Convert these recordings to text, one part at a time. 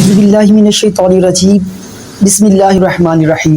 اعوذ باللہ من الشیطان الرجیم بسم اللہ الرحمن الرحیم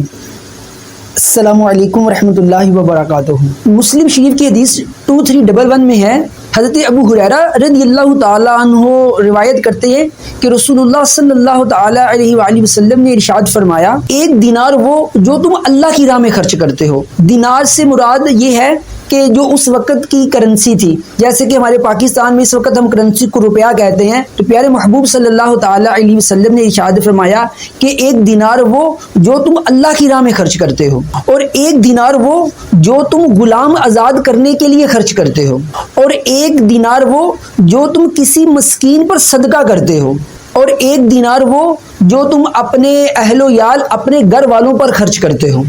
السلام علیکم ورحمۃ اللہ وبرکاتہ۔ مسلم شریف کی حدیث 2311 میں ہے، حضرت ابو ہریرہ رضی اللہ تعالی عنہ روایت کرتے ہیں کہ رسول اللہ صلی اللہ تعالی علیہ وآلہ وسلم نے ارشاد فرمایا، ایک دینار وہ جو تم اللہ کی راہ میں خرچ کرتے ہو۔ دینار سے مراد یہ ہے کہ جو اس وقت کی کرنسی تھی، جیسے کہ ہمارے پاکستان میں اس وقت ہم کرنسی کو روپیہ کہتے ہیں، تو پیارے محبوب صلی اللہ تعالی علیہ وسلم نے ارشاد فرمایا کہ ایک دینار وہ جو تم اللہ کی راہ میں خرچ کرتے ہو، اور ایک دینار وہ جو تم غلام آزاد کرنے کے لیے خرچ کرتے ہو، اور ایک دینار وہ جو تم کسی مسکین پر صدقہ کرتے ہو، اور ایک دینار وہ جو تم اپنے اہل و عیال اپنے گھر والوں پر خرچ کرتے ہو۔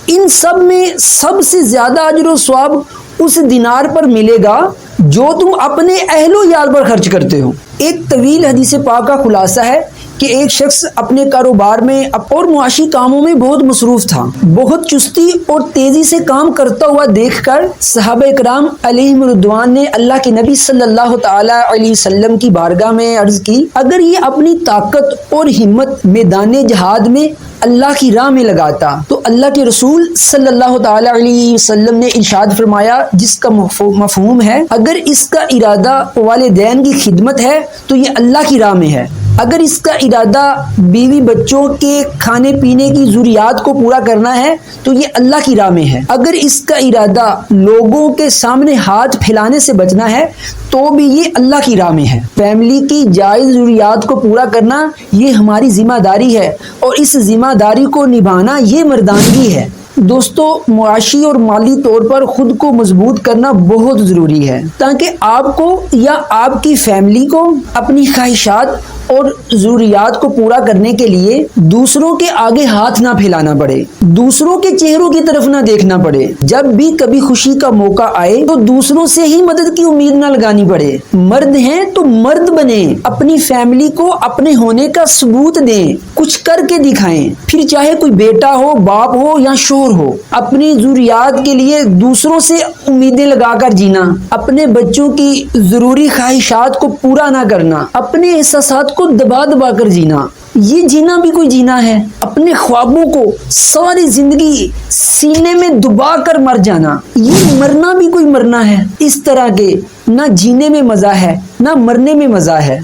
ان سب میں سب سے زیادہ اجر و ثواب اس دینار پر ملے گا جو تم اپنے اہل و عیال پر خرچ کرتے ہو۔ ایک طویل حدیث پاک کا خلاصہ ہے کہ ایک شخص اپنے کاروبار میں اور معاشی کاموں میں بہت مصروف تھا، بہت چستی اور تیزی سے کام کرتا ہوا دیکھ کر صحابہ اکرام علیہم رضوان نے اللہ کے نبی صلی اللہ تعالی علیہ وسلم کی بارگاہ میں عرض کی، اگر یہ اپنی طاقت اور ہمت میدان جہاد میں اللہ کی راہ میں لگاتا تو اللہ کے رسول صلی اللہ تعالی علیہ وسلم نے ارشاد فرمایا، جس کا مفہوم ہے اگر اس کا ارادہ والدین کی خدمت ہے تو یہ اللہ کی راہ میں ہے، اگر اس کا ارادہ بیوی بچوں کے کھانے پینے کی ضروریات کو پورا کرنا ہے تو یہ اللہ کی راہ میں ہے، اگر اس کا ارادہ لوگوں کے سامنے ہاتھ پھیلانے سے بچنا ہے تو بھی یہ اللہ کی راہ میں ہے۔ فیملی کی جائز ضروریات کو پورا کرنا یہ ہماری ذمہ داری ہے، اور اس ذمہ داری کو نبھانا یہ مردانگی ہے۔ دوستو، معاشی اور مالی طور پر خود کو مضبوط کرنا بہت ضروری ہے تاکہ آپ کو یا آپ کی فیملی کو اپنی خواہشات اور ضروریات کو پورا کرنے کے لیے دوسروں کے آگے ہاتھ نہ پھیلانا پڑے، دوسروں کے چہروں کی طرف نہ دیکھنا پڑے۔ جب بھی کبھی خوشی کا موقع آئے تو دوسروں سے ہی مدد کی امید نہ لگانی پڑے۔ مرد ہیں تو مرد بنیں، اپنی فیملی کو اپنے ہونے کا ثبوت دیں، کچھ کر کے دکھائیں، پھر چاہے کوئی بیٹا ہو، باپ ہو یا شوہر ہو۔ اپنی ضروریات کے لیے دوسروں سے امیدیں لگا کر جینا، اپنے بچوں کی ضروری خواہشات کو پورا نہ کرنا، اپنے احساسات کو دبا دبا کر جینا، یہ جینا بھی کوئی جینا ہے۔ اپنے خوابوں کو ساری زندگی سینے میں دبا کر مر جانا، یہ مرنا بھی کوئی مرنا ہے۔ اس طرح کے نہ جینے میں مزہ ہے نہ مرنے میں مزہ ہے۔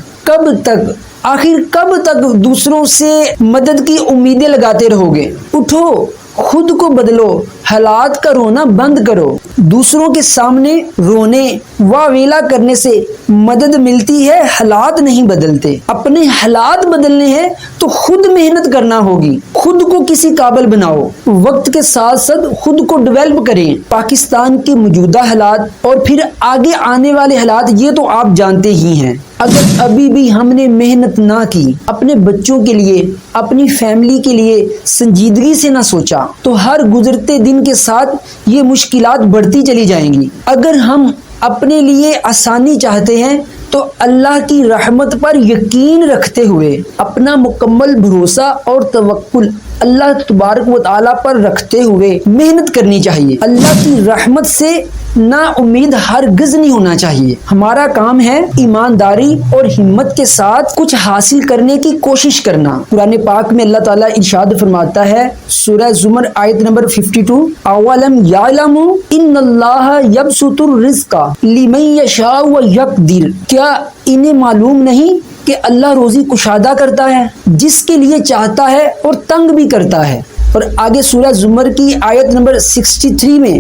آخر کب تک دوسروں سے مدد کی امیدیں لگاتے رہو گے؟ اٹھو، خود کو بدلو، حالات کا رونا بند کرو۔ دوسروں کے سامنے رونے واہ ویلا کرنے سے مدد ملتی ہے، حالات نہیں بدلتے۔ اپنے حالات بدلنے ہیں تو خود محنت کرنا ہوگی، خود کو کسی قابل بناؤ، وقت کے ساتھ ساتھ خود کو ڈیولپ کریں۔ پاکستان کے موجودہ حالات اور پھر آگے آنے والے حالات یہ تو آپ جانتے ہی ہیں۔ اگر ابھی بھی ہم نے محنت نہ کی، اپنے بچوں کے لیے، اپنی فیملی کے لیے سنجیدگی سے نہ سوچا تو ہر گزرتے دن کے ساتھ یہ مشکلات بڑھتی چلی جائیں گی۔ اگر ہم اپنے لیے آسانی چاہتے ہیں تو اللہ کی رحمت پر یقین رکھتے ہوئے اپنا مکمل بھروسہ اور توکل اللہ تبارک و تعالیٰ پر رکھتے ہوئے محنت کرنی چاہیے۔ اللہ کی رحمت سے نا امید ہرگز نہیں ہونا چاہیے۔ ہمارا کام ہے ایمانداری اور ہمت کے ساتھ کچھ حاصل کرنے کی کوشش کرنا۔ قرآن پاک میں اللہ تعالیٰ ارشاد فرماتا ہے، سورہ زمر آیت نمبر 52، اولم یعلموا ان اللہ یبسط الرزق لمن یشاء ویقدر، کیا انہیں معلوم نہیں کہ اللہ روزی کشادہ کرتا ہے جس کے لیے چاہتا ہے اور تنگ بھی کرتا ہے۔ اور آگے سورہ زمر کی آیت نمبر 63 میں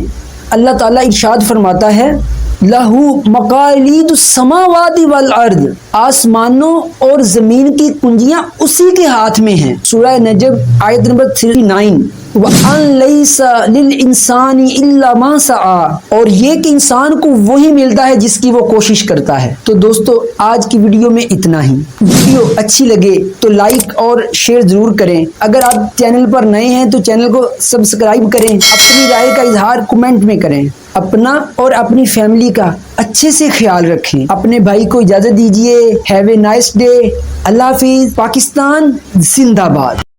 اللہ تعالیٰ ارشاد فرماتا ہے، لہو مقالید السماوات والارض، آسمانوں اور زمین کی کنجیاں اسی کے ہاتھ میں ہیں۔ سورہ نجم آیت نمبر 39، وَأَن لَيْسَ لِلْإِنسَانِ إِلَّا مَا سَعَى، اور یہ کہ انسان کو وہی ملتا ہے جس کی وہ کوشش کرتا ہے۔ تو دوستو، آج کی ویڈیو میں اتنا ہی۔ ویڈیو اچھی لگے تو لائک اور شیئر ضرور کریں۔ اگر آپ چینل پر نئے ہیں تو چینل کو سبسکرائب کریں، اپنی رائے کا اظہار کمنٹ میں کریں۔ اپنا اور اپنی فیملی کا اچھے سے خیال رکھیں۔ اپنے بھائی کو اجازت دیجیے۔ Have a nice day. Allah حافظ۔ پاکستان زندہ باد۔